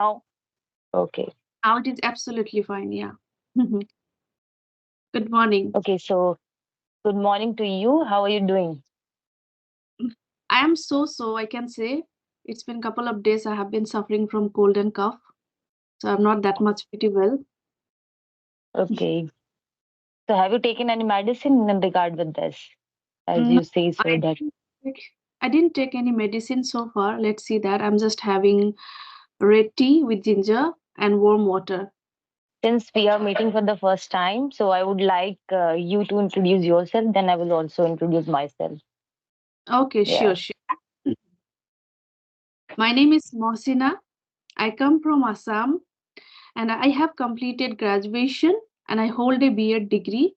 Now, okay. Now it is absolutely fine. Yeah. Good morning. Okay, so good morning to you. How are you doing? I am so, I can say. It's been a couple of days. I have been suffering from cold and cough. So I'm not that much pretty well. Okay. So have you taken any medicine in regard with this? As No, you say so I that didn't take, I didn't take any medicine so far. Let's see that. I'm just having red tea with ginger and warm water. since we are meeting for the first time, so I would like you to introduce yourself, then I will also introduce myself. Okay, Yeah. sure. My name is Mohsina. I come from Assam and I have completed graduation and I hold a B.Ed degree.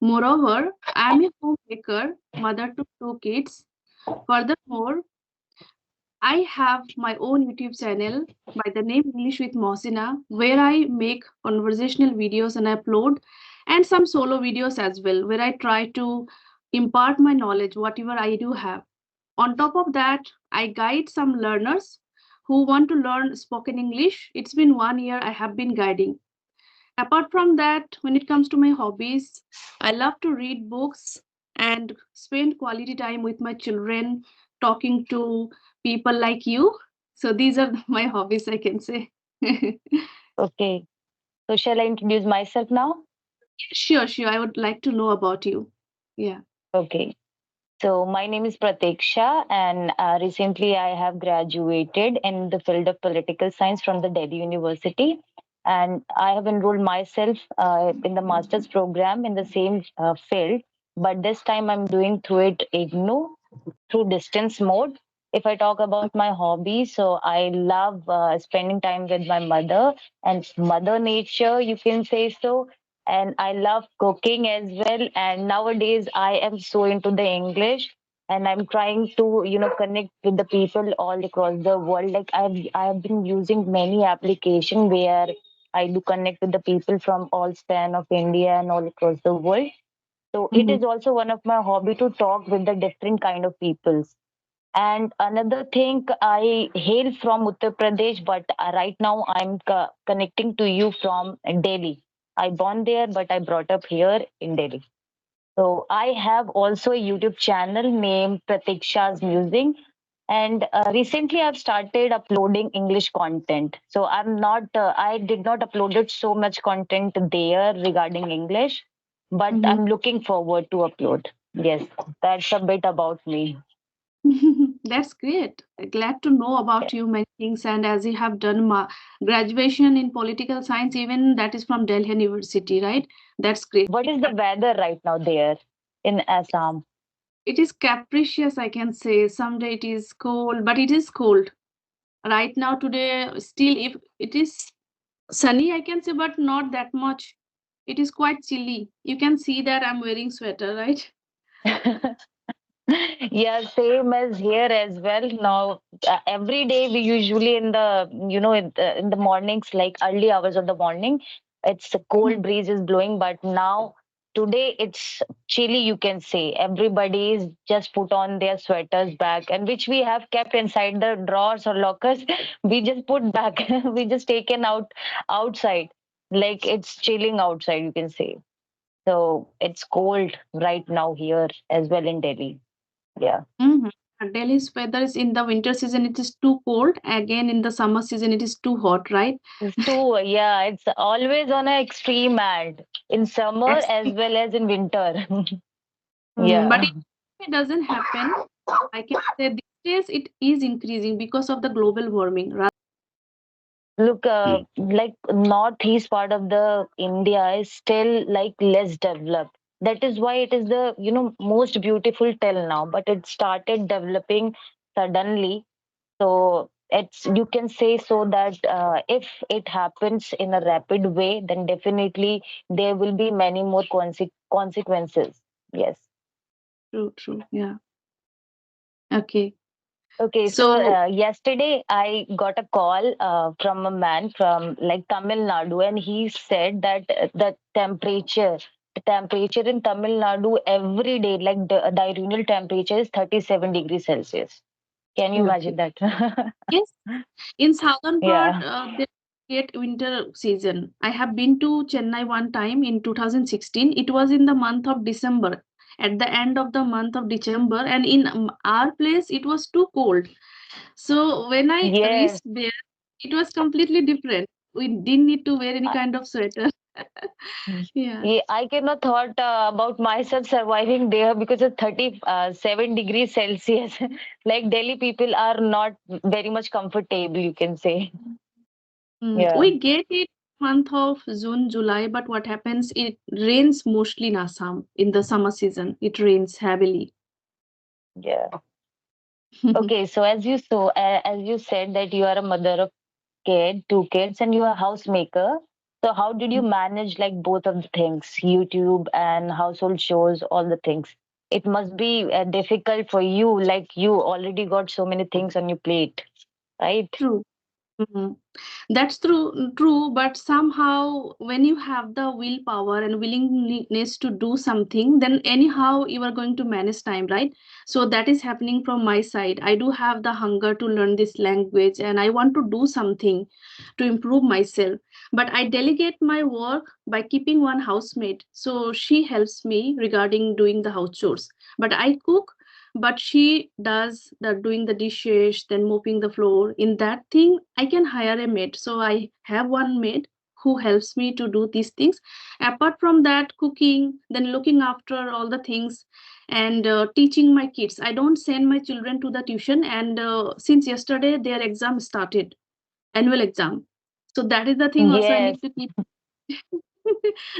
Moreover, I am a homemaker, mother to two kids. Furthermore, I have my own YouTube channel by the name English with Mohsina, where I make conversational videos and upload, and some solo videos as well, where I try to impart my knowledge, whatever I do have. On top of that, I guide some learners who want to learn spoken English. It's been 1 year I have been guiding. Apart from that, when it comes to my hobbies, I love to read books and spend quality time with my children, talking to people like you. So these are my hobbies, I can say. Okay. So shall I introduce myself now? Sure. I would like to know about you. Yeah. Okay. So my name is Pratiksha, and recently I have graduated in the field of political science from the Delhi University, and I have enrolled myself in the master's program in the same field. But this time I'm doing through it IGNOU through distance mode. If I talk about my hobby, so I love spending time with my mother and Mother Nature, you can say so. And I love cooking as well. And nowadays, I am so into the English, and I'm trying to, connect with the people all across the world. Like I have been using many applications where I do connect with the people from all span of India and all across the world. So it Mhm. is also one of my hobby to talk with the different kind of peoples. And another thing, I hail from Uttar Pradesh, but right now I'm connecting to you from Delhi. I born there, but I brought up here in Delhi. So I have also a YouTube channel named Pratiksha's Music. And recently I've started uploading English content. So I did not uploaded so much content there regarding English, but Mhm. I'm looking forward to upload. Yes, that's a bit about me. That's great. Glad to know about you many things. And as you have done graduation in political science, even that is from Delhi University, right? That's great. What is the weather right now there in Assam? It is capricious, I can say. Someday it is cold, but it is cold. Right now, today, still, if it is sunny, I can say, but not that much. It is quite chilly. You can see that I'm wearing sweater, right? Yeah, same as here as well. Now, every day we usually in the in the mornings, like early hours of the morning, it's a Mhm. cold breeze is blowing. But now today it's chilly. You can say everybody is just put on their sweaters back, and which we have kept inside the drawers or lockers. We just put back. We just taken out outside, like it's chilling outside. You can say. So it's cold right now here as well in Delhi. Yeah. Mhm. Delhi's weather is in the winter season, it is too cold. Again, in the summer season, it is too hot, right? It's too, yeah, it's always on an extreme end in summer as well as in winter. But Yeah. if it doesn't happen, I can say these days it is increasing because of the global warming. Look, like northeast part of the India is still like less developed. That is why it is the, most beautiful till now, but it started developing suddenly. So it's you can say so that if it happens in a rapid way, then definitely there will be many more consequences. Yes. True. Yeah. Okay. Okay, so So, yesterday I got a call from a man from like Tamil Nadu, and he said that the temperature in Tamil Nadu every day, like the diurnal temperature is 37 degrees Celsius. Can you Okay. imagine that? Yes, in southern part, Yeah. they get winter season. I have been to Chennai one time in 2016. It was in the month of December, at the end of the month of December, and in our place it was too cold. So when I Yes. reached there, it was completely different. We didn't need to wear any I, kind of sweater. Yeah, yeah, I cannot thought about myself surviving there because of 37 degrees Celsius. Like Delhi people are not very much comfortable, you can say. Yeah. We get it month of June, July, but what happens? It rains mostly in Assam in the summer season. It rains heavily. Yeah. Okay, so as you said that you are a mother of two kids, and you are a housemaker. So how did you manage like both of the things, YouTube and household shows, all the things? It must be difficult for you, like you already got so many things on your plate, right? True. Mhm. That's true, but somehow when you have the willpower and willingness to do something, then anyhow you are going to manage time, right? So that is happening from my side. I do have the hunger to learn this language and I want to do something to improve myself. But I delegate my work by keeping one housemaid. So she helps me regarding doing the house chores. But I cook, but she does the doing the dishes, then mopping the floor. In that thing I can hire a maid, so I have one maid who helps me to do these things. Apart from that, cooking, then looking after all the things, and teaching my kids. I don't send my children to the tuition, and since yesterday their exam started, annual exam. So that is the thing also I Yes. need to keep.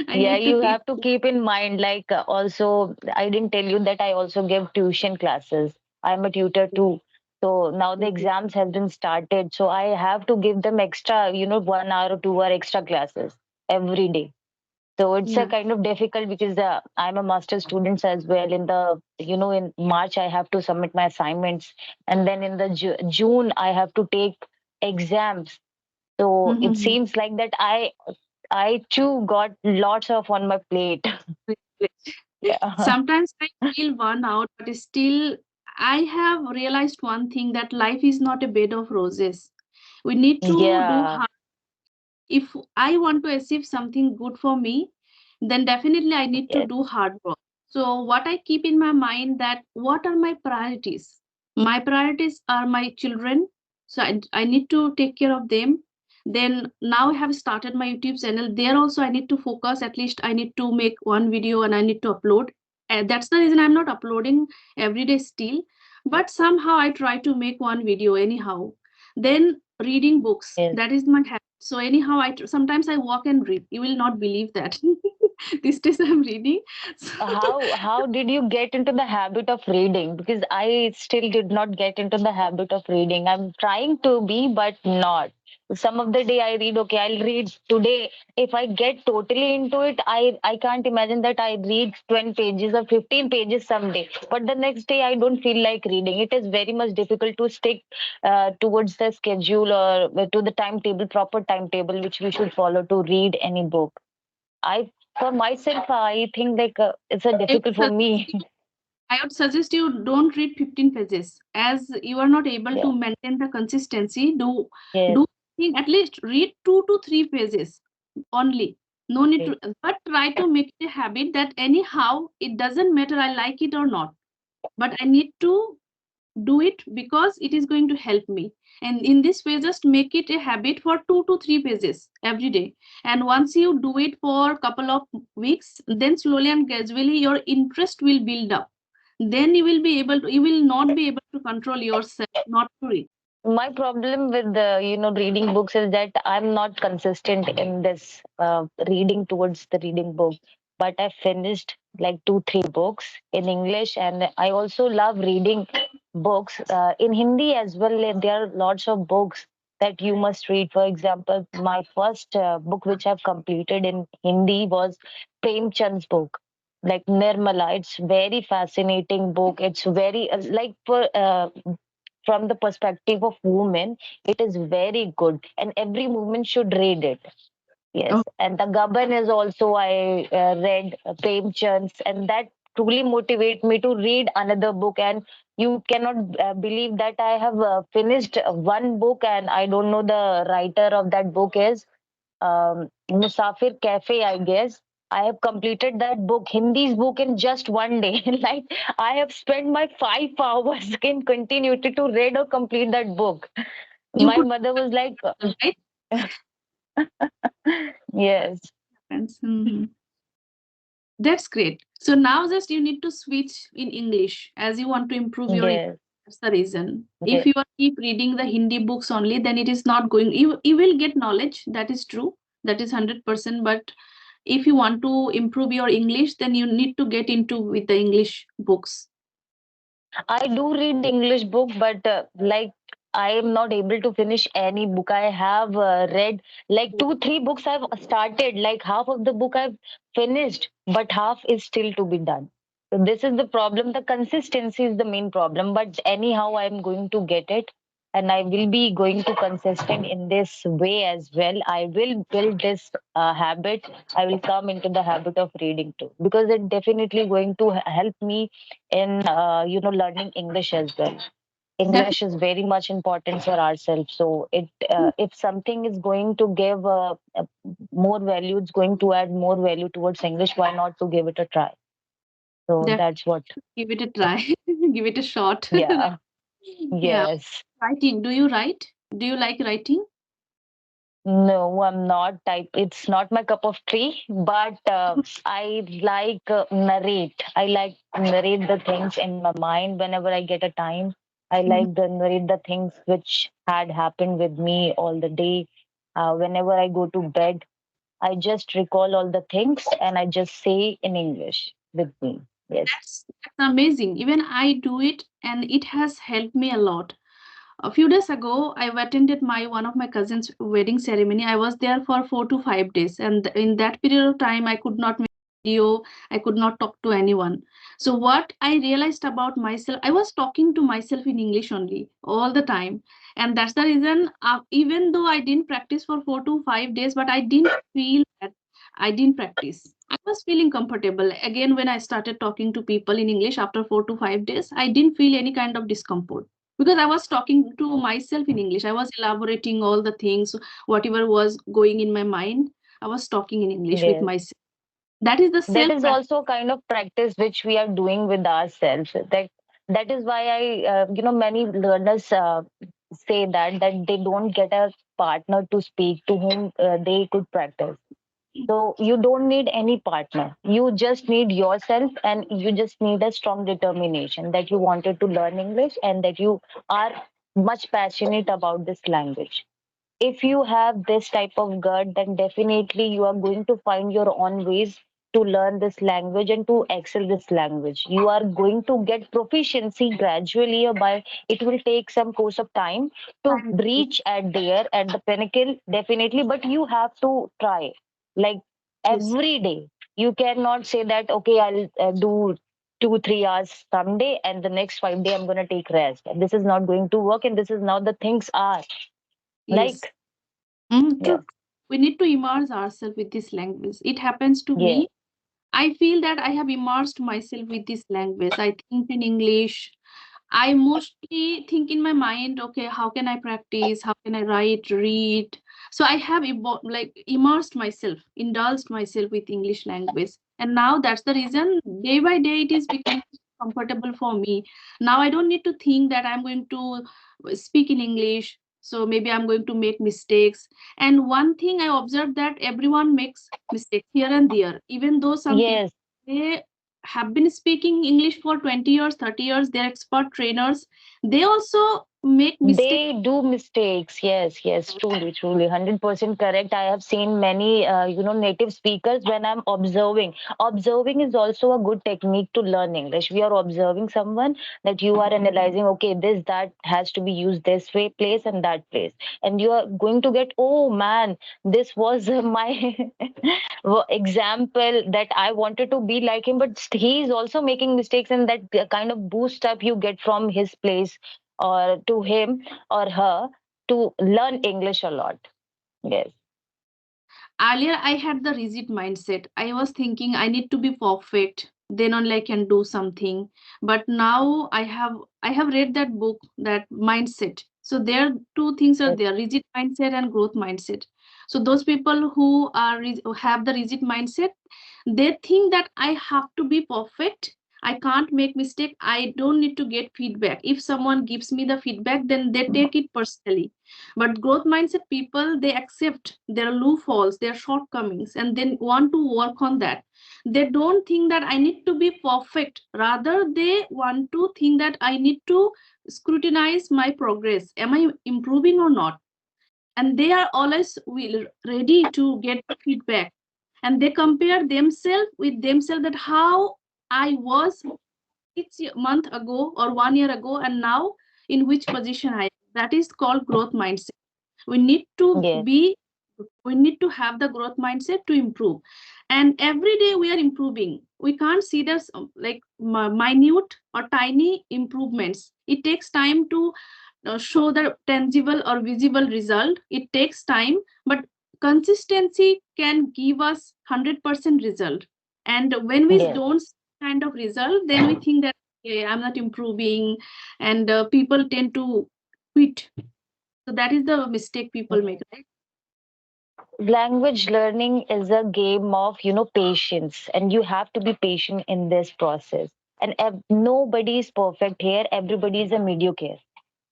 I Yeah, need to you teach. have to keep in mind, like, also, I didn't tell you that I also give tuition classes. I'm a tutor too. So now the exams have been started. So I have to give them extra, 1 hour or 2 hour extra classes every day. So it's a Yeah. kind of difficult because I'm a master student as well. In March, I have to submit my assignments. And then in the June, I have to take exams. So it Mhm. seems like that I too got lots of on my plate. Yeah. Sometimes I feel worn out, but still, I have realized one thing, that life is not a bed of roses. We need to do Yeah. hard. If I want to achieve something good for me, then definitely I need to Yes. do hard work. So what I keep in my mind, that what are my priorities? My priorities are my children. So I need to take care of them. Then now I have started my YouTube channel. There also I need to focus. At least I need to make one video and I need to upload. And that's the reason I'm not uploading every day still. But somehow I try to make one video anyhow. Then reading books. Yes. That is my habit. So anyhow, sometimes I walk and read. You will not believe that. These days I'm reading. So, How did you get into the habit of reading? Because I still did not get into the habit of reading. I'm trying to be, but not. Some of the day I read, okay, I'll read today. If I get totally into it, I can't imagine that I read 20 pages or 15 pages someday. But the next day I don't feel like reading. It is very much difficult to stick towards the schedule or to the timetable, proper timetable which we should follow to read any book. I For myself, I think like it's a I would difficult for suggest me. you, I would suggest you don't read 15 pages, as you are not able Yeah. to maintain the consistency. Yes. Do at least read 2 to 3 pages only. No need Yes. to, but try to make it a habit that anyhow it doesn't matter I like it or not, but I need to do it because it is going to help me. And in this way, just make it a habit for 2 to 3 pages every day. And once you do it for a couple of weeks, then slowly and gradually your interest will build up. Then you will not be able to control yourself not to read. My problem with the reading books is that I'm not consistent in this reading towards the reading book. But I finished like 2 3 books in English, and I also love reading books in Hindi as well. There are lots of books that you must read. For example, my first book which I've completed in Hindi was Prem Chand's book, like Nirmala. It's very fascinating book. It's very like from the perspective of women, it is very good, and every woman should read it. Oh, Yes, and the Gaban is also I read Prem Chand's, and that truly motivate me to read another book and You cannot believe that I have finished one book, and I don't know the writer of that book is Musafir Cafe, I guess. I have completed that book, Hindi's book, in just one day. Like I have spent my 5 hours in continuity to read or complete that book. You My could, mother was like, right? yes, Friends. That's great. So now just you need to switch in English as you want to improve your English. yes, That's the reason. If yes. you are keep reading the Hindi books only, then it is not going. You will get knowledge. That is true. That is 100%. But if you want to improve your English, then you need to get into with the English books. I do read the English book, but like I am not able to finish any book. I have read like two, three books I've started. Like half of the book I've finished, but half is still to be done. So this is the problem. The consistency is the main problem. But anyhow, I'm going to get it, and I will be going to consistent in this way as well. I will build this habit. I will come into the habit of reading too, because it definitely going to help me in learning English as well. English is very much important for ourselves. So it if something is going to give more value, it's going to add more value towards English. Why not to give it a try? So Definitely that's what. give it a try. Give it a shot. Yeah. Yeah. Yes. Writing. Do you write? Do you like writing? No, I'm not type. It's not my cup of tea, but I like narrate. I like narrate the things in my mind whenever I get a time. I Mhm. like the narrate the things which had happened with me all the day. Whenever I go to bed, I just recall all the things and I just say in English with me. Yes. That's amazing. Even I do it, and it has helped me a lot. A few days ago, I attended my one of my cousin's wedding ceremony. I was there for 4 to 5 days, and in that period of time, I could not make video. I could not talk to anyone. So what I realized about myself, I was talking to myself in English only all the time, and that's the reason. Even though I didn't practice for 4 to 5 days, but I didn't feel that I didn't practice. I was feeling comfortable again when I started talking to people in English after 4 to 5 days. I didn't feel any kind of discomfort because I was talking to myself in English. I was elaborating all the things, whatever was going in my mind. I was talking in English with Yes. myself. That is the That self is practice. also a kind of practice which we are doing with ourselves. That is why many learners say that they don't get a partner to speak to whom they could practice. So you don't need any partner. You just need yourself, and you just need a strong determination that you wanted to learn English and that you are much passionate about this language. If you have this type of gut, then definitely you are going to find your own ways to learn this language and to excel this language. You are going to get proficiency gradually, or by it will take some course of time to reach at there at the pinnacle, definitely, but you have to try like Yes, every day. You cannot say that okay, I'll do 2 3 hours someday and the next 5 day I'm going to take rest. This is not going to work, and this is not the things are yes. like. True. Yes. We need to immerse ourselves with this language. It happens to Yeah. me. I feel that I have immersed myself with this language. I think in English. I mostly think in my mind, okay, how can I practice? How can I write, read? So I have immersed myself, indulged myself with English language. And now that's the reason day by day it is becoming comfortable for me. Now I don't need to think that I'm going to speak in English. So maybe I'm going to make mistakes. And one thing I observed that everyone makes mistakes here and there, even though some people Yes, they have been speaking English for 20 years, 30 years, they're expert trainers. They also make mistakes. they do mistakes. Yes, yes, truly, truly, 100% correct. I have seen many, native speakers when I'm observing. Observing is also a good technique to learn English. We are observing someone that you are analyzing, okay, this, that has to be used this way, place, and that place. And you are going to get, oh man, this was my example that I wanted to be like him, but he is also making mistakes, and that kind of boost up you get from his place or to him or her to learn English a lot. Yes. Earlier, I had the rigid mindset. I was thinking I need to be perfect. then only I can do something. But now I have read that book, that mindset. So there are two things are there: rigid mindset and growth mindset. So those people who who have the rigid mindset, they think that I have to be perfect, I can't make mistake, I don't need to get feedback. If someone gives me the feedback, then they take it personally. But growth mindset people, they accept their loopholes, their shortcomings, and then want to work on that. They don't think that I need to be perfect, rather they want to think that I need to scrutinize my progress, am I improving or not. And they are always ready to get feedback, and they compare themselves with themselves, that how I was 6 month ago or 1 year ago, and now in which position I am. That is called growth mindset. We need to Yes, be, we need to have the growth mindset to improve. And every day we are improving. We can't see this like minute or tiny improvements. It takes time to show the tangible or visible result. It takes time, but consistency can give us 100% result. And when we yes. don't see kind of result, then we think that, okay, I'm not improving, and people tend to quit. So that is the mistake people make, right? Language learning is a game of, patience, and you have to be patient in this process. And nobody is perfect here. Everybody is a mediocre.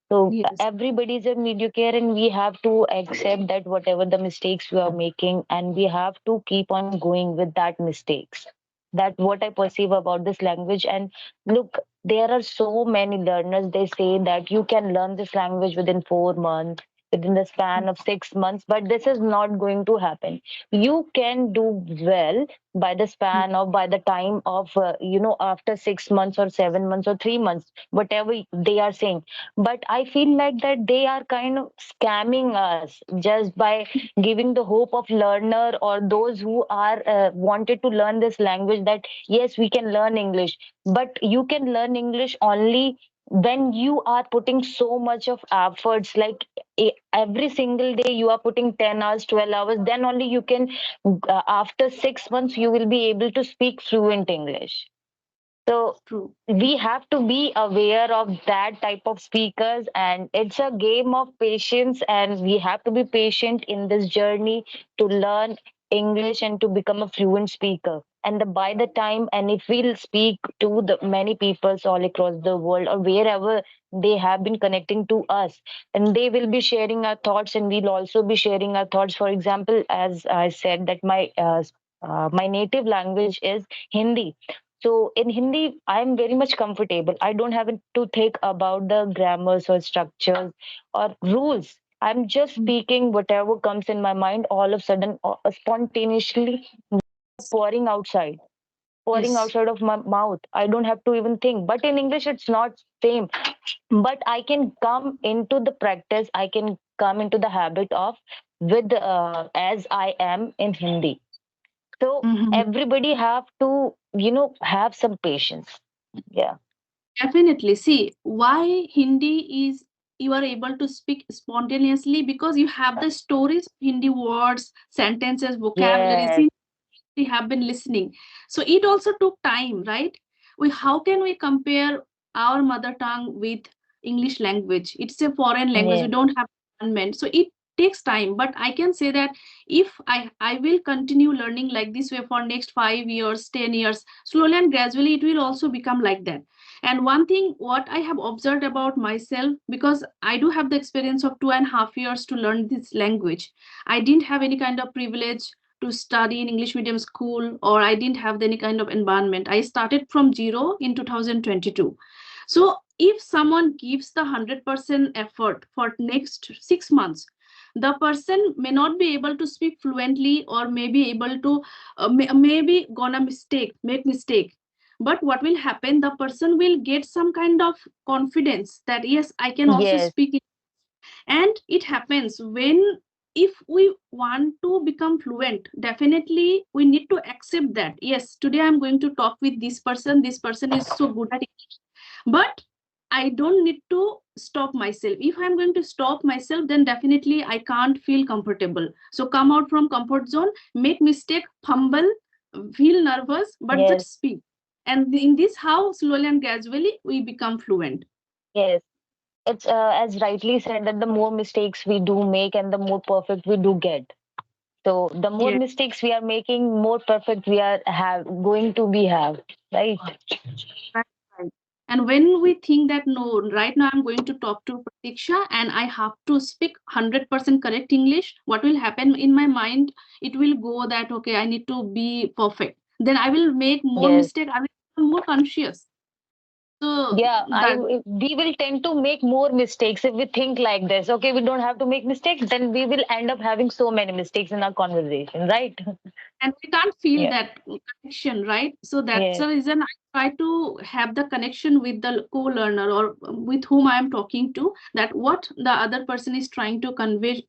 So Yes, everybody is a mediocre, and we have to accept that whatever the mistakes we are making, and we have to keep on going with that mistakes. That what I perceive about this language. And look, there are so many learners. They say that you can learn this language within 4 months, within the span of 6 months, but this is not going to happen. You can do well by the span of by the time of after 6 months or 7 months or 3 months, whatever they are saying. But I feel like that they are kind of scamming us just by giving the hope of learner or those who are wanted to learn this language, that yes, we can learn English. But you can learn English only when you are putting so much of efforts, like every single day you are putting 10 hours, 12 hours, then only you can after 6 months you will be able to speak fluent English. So true. we have to be aware of that type of speakers, and it's a game of patience, and we have to be patient in this journey to learn English and to become a fluent speaker. And by the time, and if we'll speak to the many peoples all across the world or wherever they have been connecting to us, and they will be sharing our thoughts, and we'll also be sharing our thoughts. For example, as I said, that my native language is Hindi. So in Hindi, I'm very much comfortable. I don't have to think about the grammars or structures or rules. I'm just Mm. speaking whatever comes in my mind, all of a sudden, spontaneously pouring outside, pouring Yes. outside of my mouth. I don't have to even think. But in English, it's not same. But I can come into the practice. I can come into the habit of with as I am in Hindi. So Mhm. everybody have to, have some patience. Yeah. Definitely. See, why Hindi is, you are able to speak spontaneously, because you have the stories, Hindi words, sentences, vocabulary. Yes. We have been listening. So it also took time, right? We, how can we compare our mother tongue with English language? It's a foreign language, we Yes. don't have government, so it takes time. But I can say that if I will continue learning like this way for next 5 years, 10 years, slowly and gradually it will also become like that. And one thing what I have observed about myself, because I do have the experience of 2.5 years to learn this language, I didn't have any kind of privilege to study in English medium school, or I didn't have any kind of environment. I started from zero in 2022. So if someone gives the 100% effort for next 6 months, the person may not be able to speak fluently, or may be able to maybe gonna make mistake. But what will happen? The person will get some kind of confidence that yes, I can also Yes. speak. And it happens when, if we want to become fluent, definitely we need to accept that yes, today I'm going to talk with this person is so good at it. But I don't need to stop myself. If I'm going to stop myself, then definitely I can't feel comfortable. So come out from comfort zone, make mistake, fumble, feel nervous, but Yes. just speak. And in this, how slowly and gradually we become fluent. Yes. It's as rightly said that the more mistakes we do make and the more perfect we do get. So the more Yes. mistakes we are making, more perfect we are have going to be have, right? Right, right. And when we think that no, right now I'm going to talk to Pratiksha and I have to speak 100% correct English, what will happen in my mind? It will go that, okay, I need to be perfect. Then I will make more Yes. mistake. I will become more conscious. So Yeah, that, we will tend to make more mistakes if we think like this. Okay, we don't have to make mistakes, then we will end up having so many mistakes in our conversation, right? and we can't feel Yeah. that connection, right? So that's the Yes. reason I try to have the connection with the co-learner or with whom I am talking to, that what the other person is trying to convey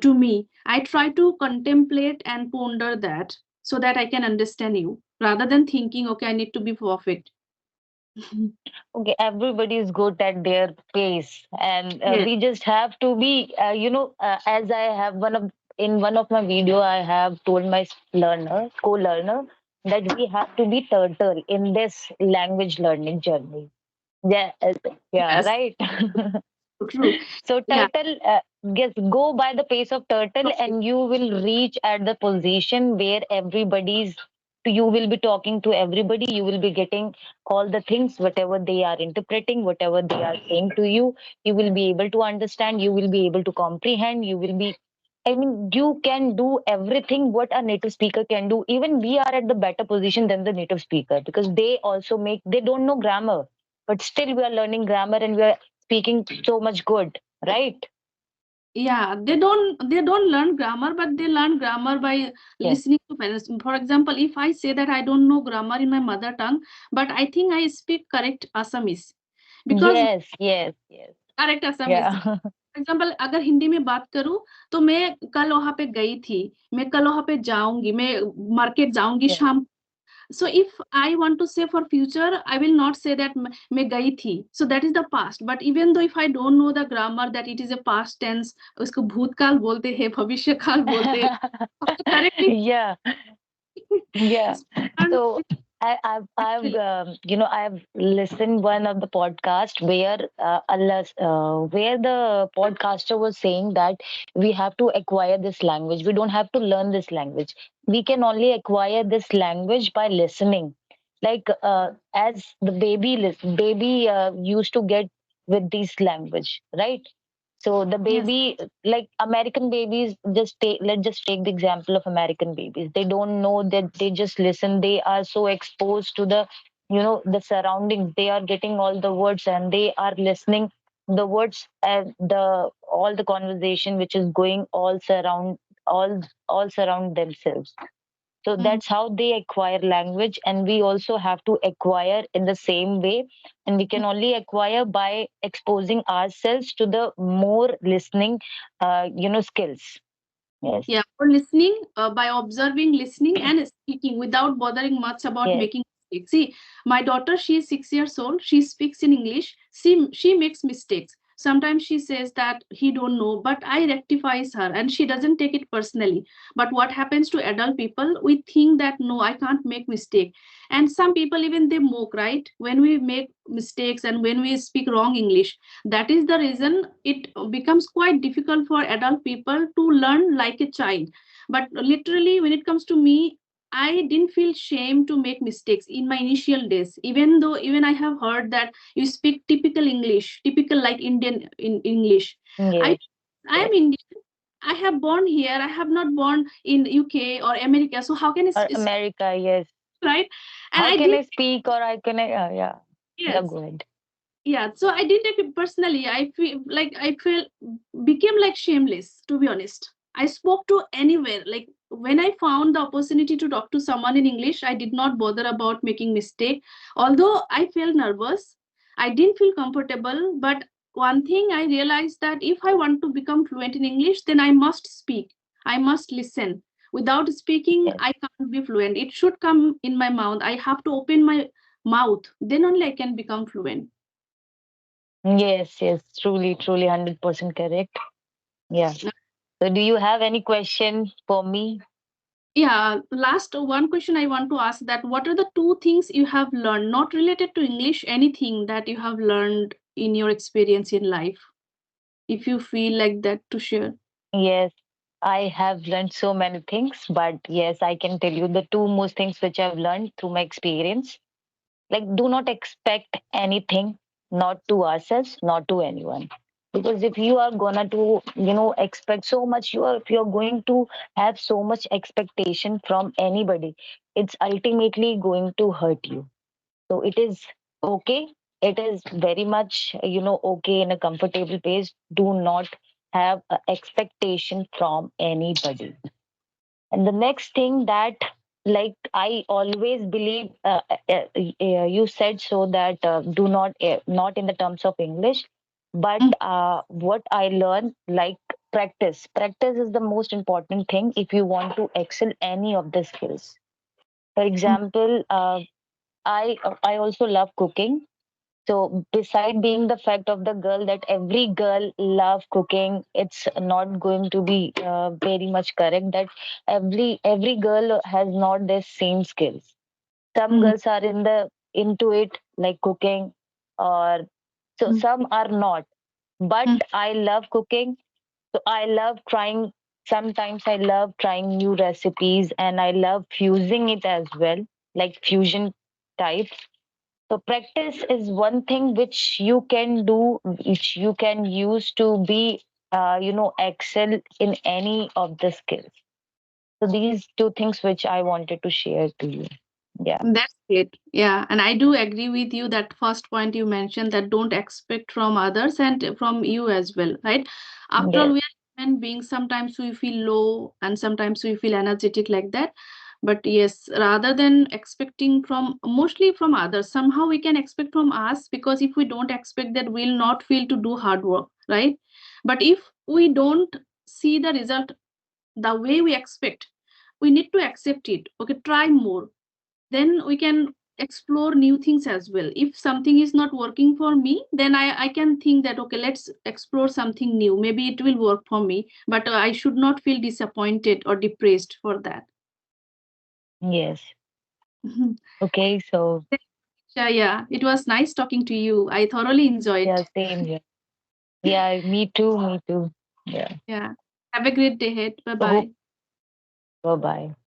to me. I try to contemplate and ponder that so that I can understand you rather than thinking, okay, I need to be perfect. Okay, everybody is good at their pace, and Yes, we just have to be, as I have one of my video, I have told my co-learner, that we have to be turtle in this language learning journey. Yeah, yeah, yes, right. true. So Yeah. turtle, just go by the pace of turtle, and you will reach at the position where everybody's. You will be talking to everybody. You will be getting all the things, whatever they are interpreting, whatever they are saying to you. You will be able to understand. You will be able to comprehend. You will be. I mean, you can do everything what a native speaker can do. Even we are at the better position than the native speaker because they also make. They don't know grammar, but still we are learning grammar and we are speaking so much good, right? Yeah, they don't learn grammar, but they learn grammar by Yes. listening to parents. For example, if I say that I don't know grammar in my mother tongue, but I think I speak correct Assamese, because Yes, yes, yes. Correct Assamese Yeah. Example अगर हिंदी में बात करूं तो मैं कल वहां पे गई थी, मैं कल वहां पे जाऊंगी, मैं मार्केट जाऊंगी Yes. शाम. So if I want to say for future, I will not say that मैं गई थी. So that is the past. But even though if I don't know the grammar that it is a past tense, उसको भूतकाल बोलते हैं, भविष्य काल बोलते हैं, correctly. Yeah. Yeah. And So I've listened one of the podcast where the podcaster was saying that we have to acquire this language. We don't have to learn this language. We can only acquire this language by listening. Like as the baby used to get with this language, right? So the yes, baby, like American babies, let's just take the example of American babies. They don't know that they just listen. They are so exposed to the surroundings. They are getting all the words and they are listening the words and the all the conversation which is going all all surround themselves. So mm, that's how they acquire language, and we also have to acquire in the same way. And we can only acquire by exposing ourselves to the more listening, skills. Yes, yeah, for listening, by observing, listening, and speaking without bothering much about yes, making mistakes. See, my daughter, she is 6 years old. She speaks in English. She makes mistakes. Sometimes she says that he don't know, but I rectifies her, and she doesn't take it personally. But what happens to adult people? We think that no, I can't make mistake, and some people even they mock, right, when we make mistakes and when we speak wrong English. That is the reason it becomes quite difficult for adult people to learn like a child. But literally, when it comes to me, I didn't feel shame to make mistakes in my initial days, even though even I have heard that you speak typical English, typical like Indian in English. I yes, I am yes. Indian. I have born here. I have not born in UK or America. So how can Or it's America, yes. right? And How I can did, I speak or I can I? Yeah, yeah. yes. Go ahead. Yeah, so I didn't take it personally. I feel became like shameless, to be honest. I spoke to anywhere. Like when I found the opportunity to talk to someone in English, I did not bother about making mistake. Although I felt nervous, I didn't feel comfortable. But one thing I realized that if I want to become fluent in English, then I must speak. I must listen. Without speaking, Yes, I can't be fluent. It should come in my mouth. I have to open my mouth. Then only I can become fluent. yes, yes. Truly, truly, 100% correct. Yeah. So, do you have any question for me? Yeah, last one question I want to ask, that what are the two things you have learned, not related to English, anything that you have learned in your experience in life, if you feel like that to share. Yes, I have learned so many things, but yes, I can tell you the two most things which I've learned through my experience. Like, do not expect anything, not to ourselves, not to anyone. Because if you are gonna to, expect so much, if you're going to have so much expectation from anybody, it's ultimately going to hurt you. So it is okay. It is very much, okay in a comfortable place. Do not have a expectation from anybody. And the next thing that, like, I always believe, you said so that do not, not in the terms of English, but Mm, what I learned, like, practice. Practice is the most important thing if you want to excel any of the skills. For mm, example, I also love cooking. So beside being the fact of the girl that every girl love cooking, it's not going to be very much correct that every girl has not the same skills. Some mm, girls are into it like cooking, or so mm, some are not. But mm, I love cooking, so I love trying. Sometimes I love trying new recipes, and I love fusing it as well, like fusion type. So practice is one thing which you can do, which you can use to be, excel in any of the skills. So these two things which I wanted to share to you. Yeah. that's great. Yeah, and I do agree with you that first point you mentioned, that don't expect from others and from you as well, right? After all, Yes. we are human beings. Sometimes we feel low and sometimes we feel energetic like that. But yes, rather than expecting from mostly from others, somehow we can expect from us, because if we don't expect that, we'll not feel to do hard work, right? But if we don't see the result the way we expect, we need to accept it. Okay, try more, then we can explore new things as well. If something is not working for me, then I can think that okay, let's explore something new, maybe it will work for me, but I should not feel disappointed or depressed for that. Yes. Mhm. Okay. So Yeah, yeah, it was nice talking to you. I thoroughly enjoyed. yeah, same here. Yeah, me too. Me too. Yeah. Yeah, have a great day ahead. Bye So hope. bye. Bye bye.